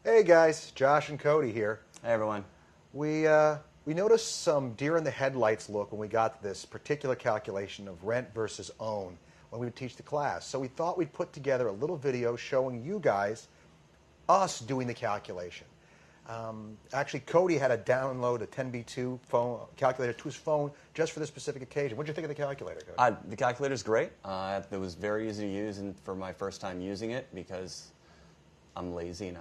Hey guys, Josh and Cody here. Hey everyone. We noticed some deer in the headlights look when we got to this particular calculation of rent versus own when we would teach the class. So we thought we'd put together a little video showing you guys us doing the calculation. Actually, Cody had to download a 10B2 phone calculator to his phone just for this specific occasion. What did you think of the calculator, Cody? The calculator's great. It was very easy to use and for my first time using it because I'm lazy and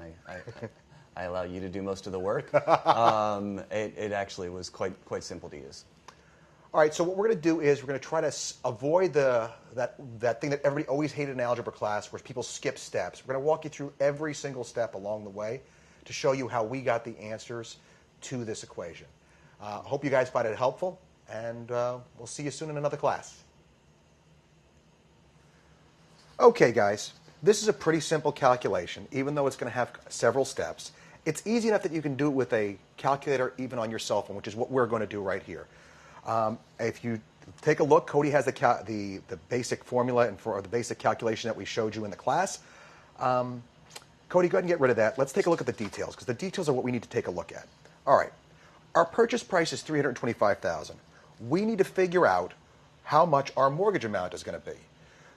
I allow you to do most of the work. It actually was quite simple to use. All right, so what we're going to do is we're going to try to avoid that thing that everybody always hated in algebra class where people skip steps. We're going to walk you through every single step along the way to show you how we got the answers to this equation. Hope you guys find it helpful, and we'll see you soon in another class. Okay, guys, this is a pretty simple calculation, even though it's going to have several steps. It's easy enough that you can do it with a calculator even on your cell phone, which is what we're going to do right here. If you take a look, Cody has the basic formula and for the basic calculation that we showed you in the class. Cody, go ahead and get rid of that. Let's take a look at the details, because the details are what we need to take a look at. All right. Our purchase price is $325,000. We need to figure out how much our mortgage amount is going to be.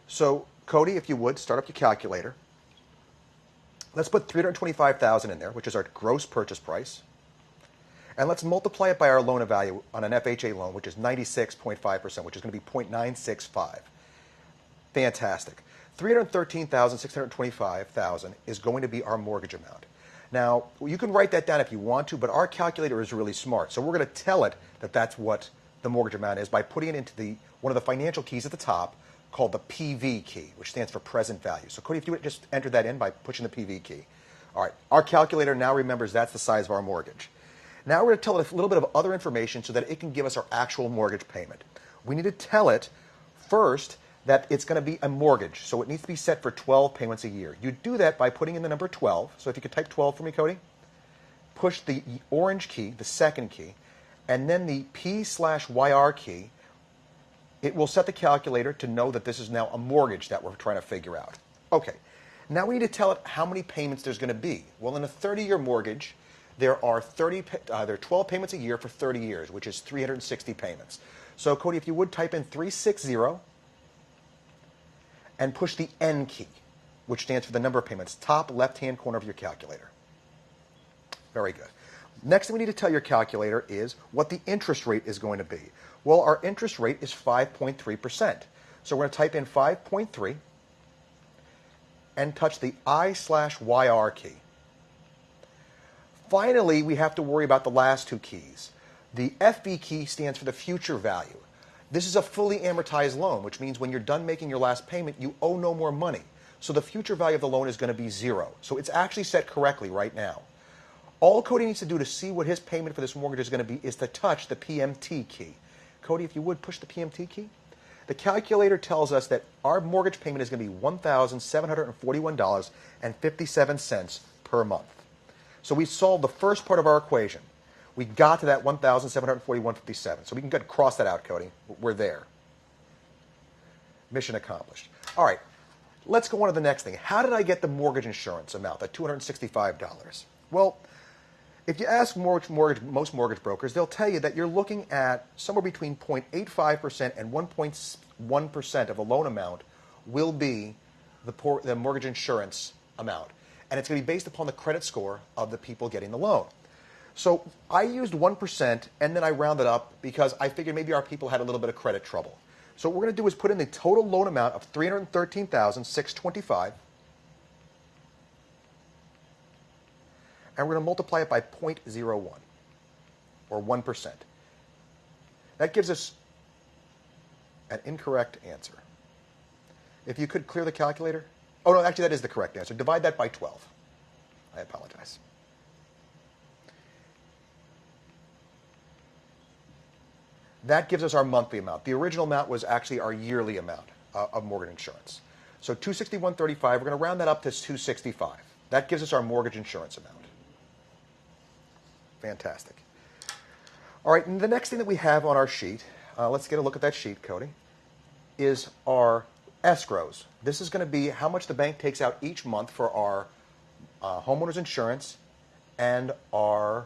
So, Cody, if you would, start up your calculator. Let's put $325,000 in there, which is our gross purchase price. And let's multiply it by our loan of value on an FHA loan, which is 96.5%, which is going to be 0.965. Fantastic. $313,625,000 is going to be our mortgage amount. Now, you can write that down if you want to, but our calculator is really smart. So we're going to tell it that that's what the mortgage amount is by putting it into one of the financial keys at the top called the PV key, which stands for present value. So Cody, if you would just enter that in by pushing the PV key. All right, our calculator now remembers that's the size of our mortgage. Now we're going to tell it a little bit of other information so that it can give us our actual mortgage payment. We need to tell it first that it's going to be a mortgage, so it needs to be set for 12 payments a year. You do that by putting in the number 12. So if you could type 12 for me, Cody. Push the orange key, the second key, and then the P/YR key. It will set the calculator to know that this is now a mortgage that we're trying to figure out. Okay, now we need to tell it how many payments there's going to be. Well, in a 30-year mortgage, there are 12 payments a year for 30 years, which is 360 payments. So, Cody, if you would type in 360 and push the N key, which stands for the number of payments, top left-hand corner of your calculator. Very good. Next thing we need to tell your calculator is what the interest rate is going to be. Well, our interest rate is 5.3%. So we're going to type in 5.3 and touch the I/YR key. Finally, we have to worry about the last two keys. The FV key stands for the future value. This is a fully amortized loan, which means when you're done making your last payment, you owe no more money. So the future value of the loan is going to be 0. So it's actually set correctly right now. All Cody needs to do to see what his payment for this mortgage is going to be is to touch the PMT key. Cody, if you would, push the PMT key. The calculator tells us that our mortgage payment is going to be $1,741.57 per month. So we solved the first part of our equation. We got to that $1,741.57. So we can go ahead and cross that out, Cody. We're there. Mission accomplished. All right, let's go on to the next thing. How did I get the mortgage insurance amount, that $265? Well, if you ask most mortgage brokers, they'll tell you that you're looking at somewhere between 0.85% and 1.1% of a loan amount will be the mortgage insurance amount. And it's going to be based upon the credit score of the people getting the loan. So I used 1% and then I rounded up because I figured maybe our people had a little bit of credit trouble. So what we're going to do is put in the total loan amount of $313,625, and we're going to multiply it by 0.01, or 1%. That gives us an incorrect answer. If you could clear the calculator. Oh, no, actually that is the correct answer. Divide that by 12. I apologize. That gives us our monthly amount. The original amount was actually our yearly amount of mortgage insurance. So $261.35, we're going to round that up to $265. That gives us our mortgage insurance amount. Fantastic. All right, and the next thing that we have on our sheet, let's get a look at that sheet, Cody, is our escrows. This is going to be how much the bank takes out each month for our homeowners insurance and our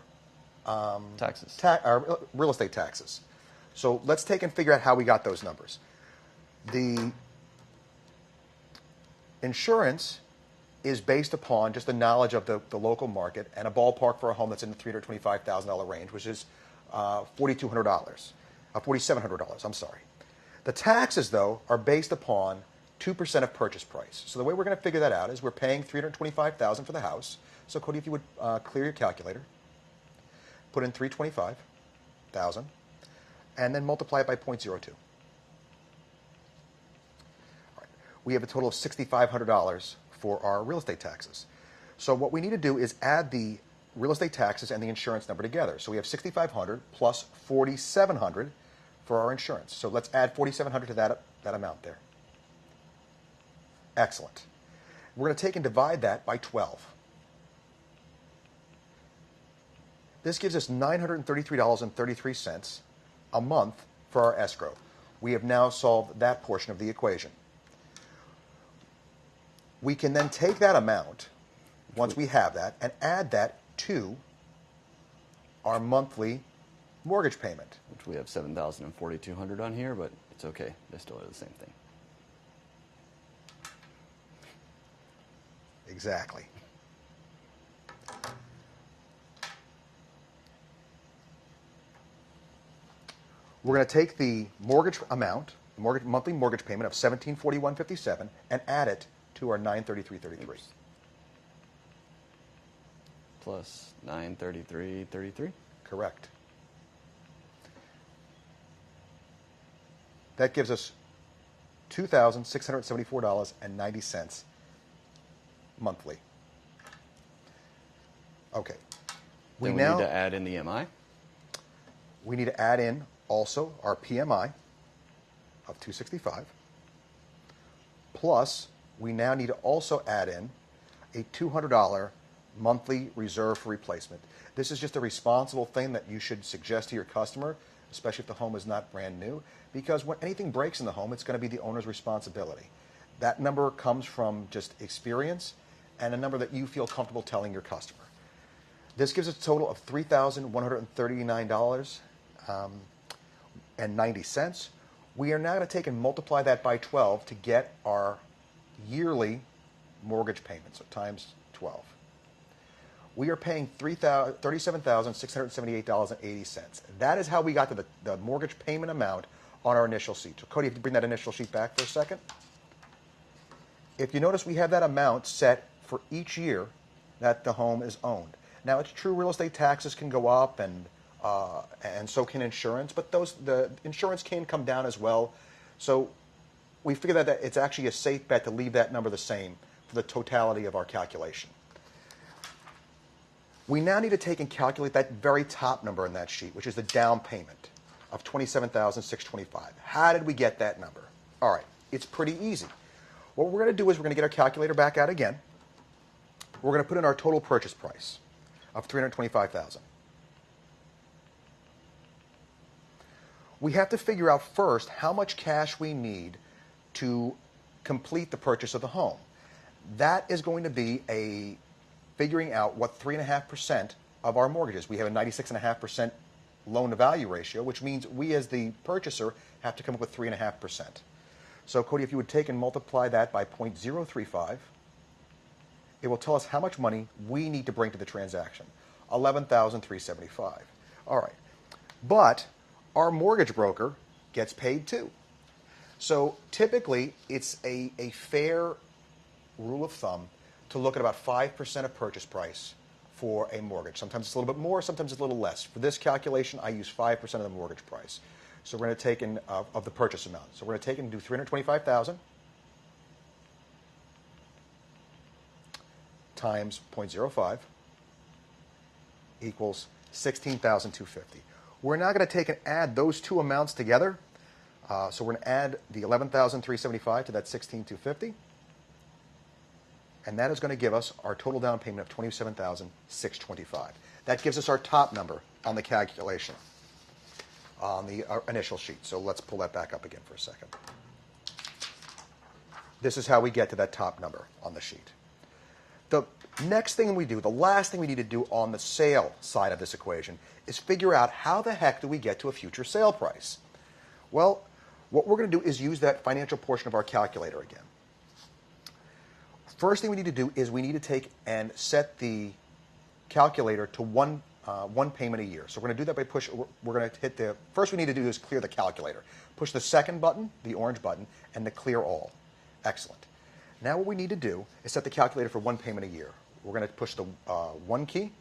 Taxes. our real estate taxes. So let's take and figure out how we got those numbers. The insurance is based upon just the knowledge of the local market and a ballpark for a home that's in the $325,000 range, which is $4,200, $4,700, I'm sorry. The taxes, though, are based upon 2% of purchase price. So the way we're going to figure that out is we're paying $325,000 for the house. So Cody, if you would clear your calculator, put in $325,000, and then multiply it by 0.02. All right. We have a total of $6,500 for our real estate taxes. So what we need to do is add the real estate taxes and the insurance number together. So we have $6,500 plus $4,700 for our insurance. So let's add $4,700 to that amount there. Excellent. We're going to take and divide that by 12. This gives us $933.33 a month for our escrow. We have now solved that portion of the equation. We can then take that amount, once we have that, and add that to our monthly mortgage payment. Which we have $7,000 and $4,200 on here, but it's okay. They still are the same thing. Exactly. We're going to take the mortgage amount, monthly mortgage payment of $1,741.57, and add it to our $933.33. Plus $933.33. Correct. That gives us $2,674.90 monthly. Okay. Then we need to add in the MI. We need to add in also our PMI of $265. Plus, we now need to also add in a $200 monthly reserve for replacement. This is just a responsible thing that you should suggest to your customer, especially if the home is not brand new, because when anything breaks in the home, it's going to be the owner's responsibility. That number comes from just experience and a number that you feel comfortable telling your customer. This gives us a total of $3,139.90. We are now going to take and multiply that by 12 to get our yearly mortgage payment, so times 12. We are paying $37,678.80. That is how we got to the mortgage payment amount on our initial sheet. So Cody, if you bring that initial sheet back for a second. If you notice, we have that amount set for each year that the home is owned. Now, it's true real estate taxes can go up and so can insurance, but the insurance can come down as well. So we figured that it's actually a safe bet to leave that number the same for the totality of our calculation. We now need to take and calculate that very top number in that sheet, which is the down payment of $27,625. How did we get that number? All right, it's pretty easy. What we're going to do is we're going to get our calculator back out again. We're going to put in our total purchase price of $325,000. We have to figure out first how much cash we need to complete the purchase of the home. That is going to be figuring out what 3.5% of our mortgage is. We have a 96.5% loan-to-value ratio, which means we as the purchaser have to come up with 3.5%. So Cody, if you would take and multiply that by 0.035, it will tell us how much money we need to bring to the transaction. $11,375. All right. But our mortgage broker gets paid too. So typically, it's a fair rule of thumb to look at about 5% of purchase price for a mortgage. Sometimes it's a little bit more, sometimes it's a little less. For this calculation, I use 5% of the mortgage price. So we're going to take in of the purchase amount. So we're going to take and do $325,000 times 0.05 equals $16,250. We're now going to take and add those two amounts together. So we're going to add the $11,375 to that $16,250. And that is going to give us our total down payment of $27,625. That gives us our top number on the calculation on the initial sheet. So let's pull that back up again for a second. This is how we get to that top number on the sheet. The next thing we do, the last thing we need to do on the sale side of this equation is figure out how the heck do we get to a future sale price. Well, what we're going to do is use that financial portion of our calculator again. First thing we need to do is we need to take and set the calculator to one payment a year. So we're going to do that by we're going to hit first we need to do is clear the calculator. Push the second button, the orange button, and the clear all. Excellent. Now what we need to do is set the calculator for one payment a year. We're going to push the 1 key,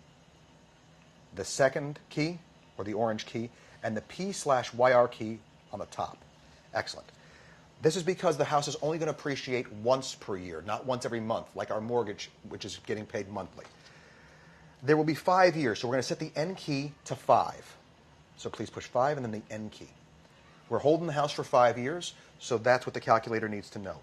the second key, or the orange key, and the P/YR key on the top. Excellent. This is because the house is only going to appreciate once per year, not once every month, like our mortgage, which is getting paid monthly. There will be 5 years, so we're going to set the N key to 5. So please push 5 and then the N key. We're holding the house for 5 years, so that's what the calculator needs to know.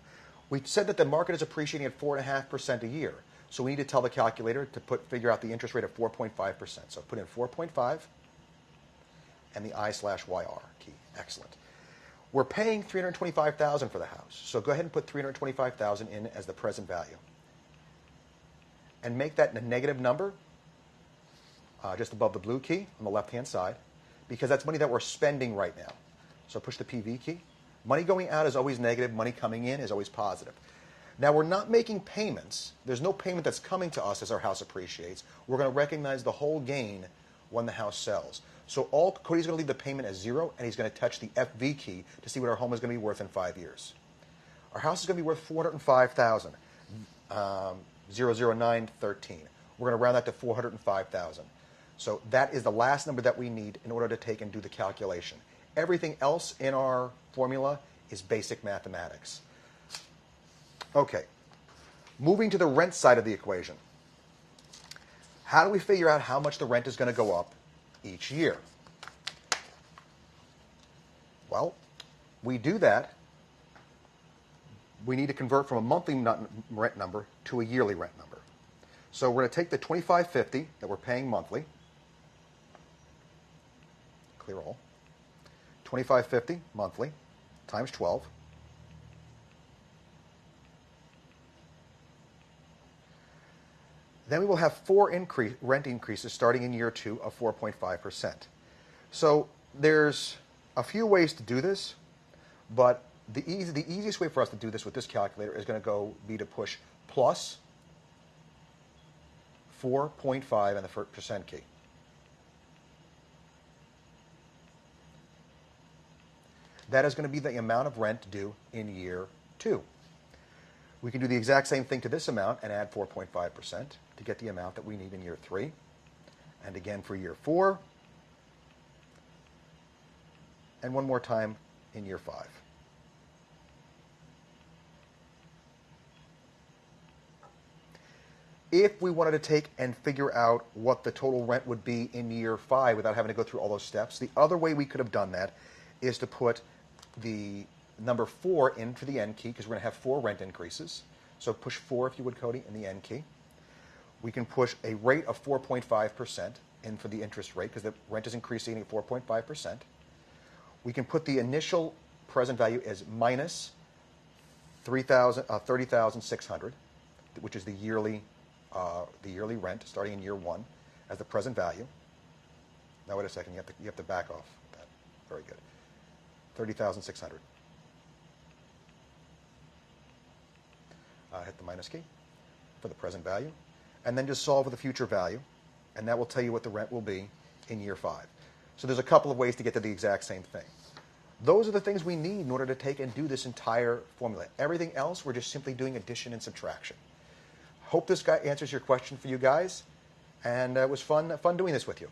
We said that the market is appreciating at 4.5% a year, so we need to tell the calculator to figure out the interest rate of 4.5%. So put in 4.5 and the I/YR key. Excellent. We're paying $325,000 for the house, so go ahead and put $325,000 in as the present value, and make that a negative number just above the blue key on the left-hand side, because that's money that we're spending right now. So push the PV key. Money going out is always negative. Money coming in is always positive. Now, we're not making payments. There's no payment that's coming to us as our house appreciates. We're going to recognize the whole gain when the house sells. So Cody's going to leave the payment as 0, and he's going to touch the FV key to see what our home is going to be worth in 5 years. Our house is going to be worth $405,000, 00913. We're going to round that to $405,000. So that is the last number that we need in order to take and do the calculation. Everything else in our formula is basic mathematics. Okay, moving to the rent side of the equation. How do we figure out how much the rent is going to go up each year? Well, we do that. We need to convert from a monthly rent number to a yearly rent number. So we're going to take the $2,550 that we're paying monthly, clear all, $2,550 monthly times 12. Then we will have 4 rent increases starting in year 2 of 4.5%. So there's a few ways to do this, but the easiest way for us to do this with this calculator is going to be to push plus 4.5 and the percent key. That is going to be the amount of rent due in year 2. We can do the exact same thing to this amount and add 4.5% to get the amount that we need in year 3. And again for year 4. And one more time in year 5. If we wanted to take and figure out what the total rent would be in year 5 without having to go through all those steps, the other way we could have done that is to put the number 4 in for the N key, because we're going to have 4 rent increases. So push 4, if you would, Cody, in the N key. We can push a rate of 4.5% in for the interest rate, because the rent is increasing at 4.5%. We can put the initial present value as minus $30,600, which is the yearly rent starting in year 1 as the present value. Now wait a second, you have to back off that. Very good. 30,600. Hit the minus key for the present value, and then just solve for the future value, and that will tell you what the rent will be in year 5. So there's a couple of ways to get to the exact same thing. Those are the things we need in order to take and do this entire formula. Everything else, we're just simply doing addition and subtraction. Hope this guy answers your question for you guys, and it was fun doing this with you.